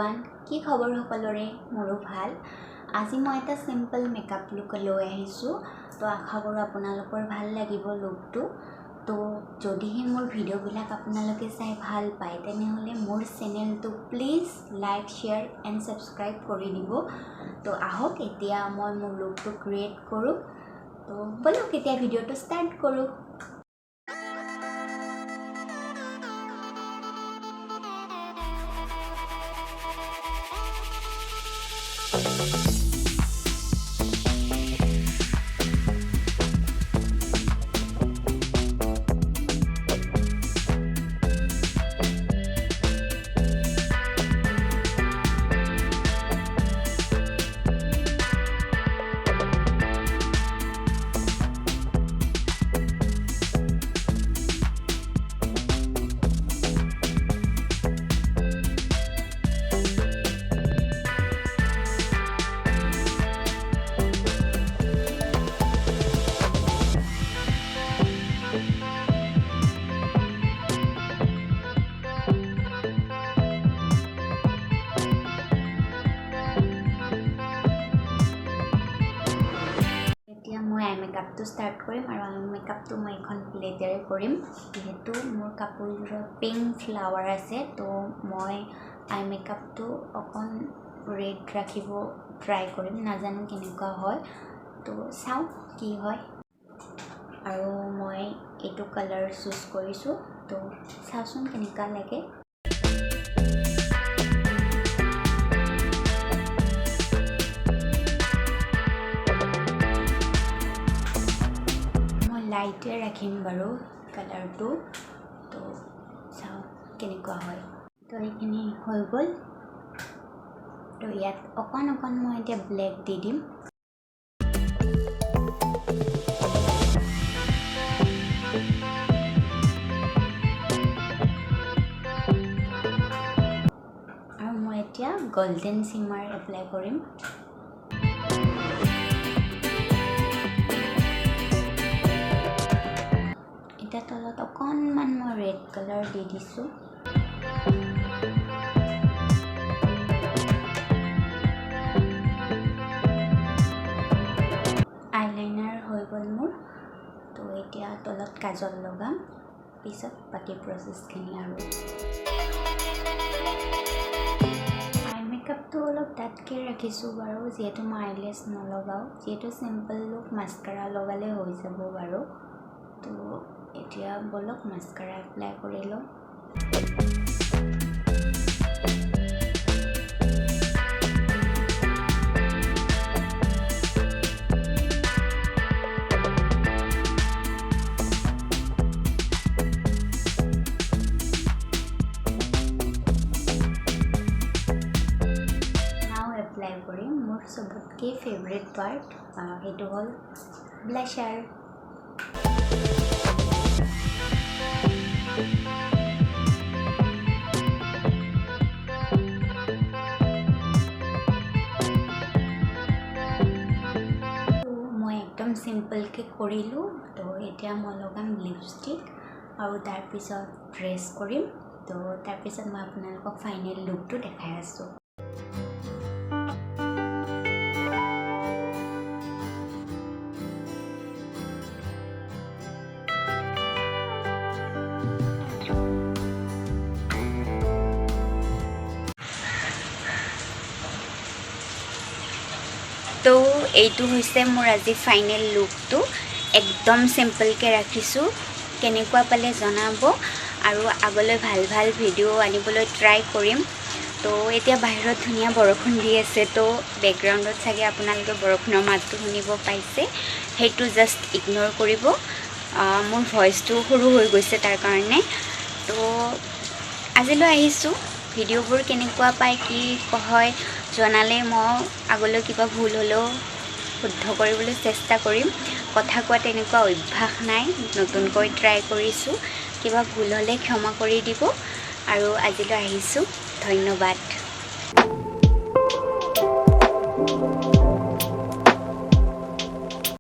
everyone, কি খবৰ সকলোৰে মোৰো ভাল আজি মই এটা সিম্পল মেকআপ লুক লৈ আহিছো তো আশা কৰো আপোনালোকৰ ভাল লাগিব লুকটো তো যদিহে মোৰ ভিডিও বিলাক আপোনালোকে চাই ভাল পায় তেনেহলে মোৰ চেনেলটো please like share and subscribe কৰি দিব তো আহক এতিয়া মই মোৰ লুকটো ক্ৰিয়েট কৰো তো বলক এতিয়া ভিডিওটো ষ্টাৰ্ট কৰো মই আই মেকআপটো স্টাৰ্ট কৰিম আৰু আই মেকআপটো মই এখন প্লেটেৰে কৰিম যেহেতু মোৰ কাপোৰৰ পিংক ফ্লাৱাৰ আছে তো মই আই মেকআপটো অকণ ৰেড ৰাখিব ট্ৰাই কৰিম নাজানো কেনেকুৱা হয় তো চাও কি হয় আৰু মই এইটো কালাৰ চুজ কৰিছো তো চাওচোন কেনেকুৱা লাগে লাইটে ৰাখিম বাৰু কালাৰটো তো চাও কেনেকুৱা হয় তো এইখিনি হৈ গ'ল তো ইয়াত অকণ মই এতিয়া ব্লেক দি দিম আৰু মই এতিয়া গোল্ডেন শিমাৰ এপ্লাই কৰিম এটা তলত অকণমান মই ৰেড কালাৰ দি দিছো আইলাইনাৰ হৈ গ'ল মোৰ তো এতিয়া তলত কাজল লগাম পিছত বাকি প্ৰসেছখিনি আৰু আই মেকআপটো অলপ ডাঠকে ৰাখিছোঁ বাৰু যিহেতু মই আইলেছ নলগাওঁ যিহেতু চিম্পল লুক মাস্কাৰা লগালে হৈ যাব বাৰু তো এতিয়া বলক মাস্কাৰা এপ্লাই কৰি লওঁ নাও এপ্লাই কৰিম মোৰ চবতকৈ ফেভৰেট পাৰ্ট সেইটো হ'ল ব্লাছাৰ সিম্পল কে কৰিলো তো এতিয়া মই লগাম লিপষ্টিক আৰু তাৰ পিছত ড্ৰেছ কৰিম তো তাৰ পিছত মই আপোনালোকক ফাইনেল লুকটো দেখাই আছো তো এইটো হৈছে মোৰ আজি ফাইনেল লুকটো একদম সিম্পল কে ৰাখিছো কেনেকুৱা পালে জনাব আৰু আগলৈ ভাল ভিডিও আনিবলৈ ট্ৰাই কৰিম তো এতিয়া বাহিৰত ধুনীয়া বৰষুণ দি আছে তো বেকগ্ৰাউণ্ডত চাগে আপোনালোকে বৰষুণৰ মাতটো শুনিব পাইছে সেইটো জাস্ট ইগনোৰ কৰিব মোৰ ভয়েসটো সৰু হৈ গৈছে তাৰ কাৰণে তো আজিলৈ আহিছো ভিডিওবোৰ কেনেকুৱা পায় কি হয় জনালে মই আগলৈ কিবা ভুল হলেও শুদ্ধ কৰিবলৈ চেষ্টা কৰিম কথা কোৱা তেনেকুৱা অভ্যাস নাই নতুনকৈ ট্ৰাই কৰিছো কিবা ভুল হলে ক্ষমা কৰি দিব আৰু আজিলৈ আহিছো ধন্যবাদ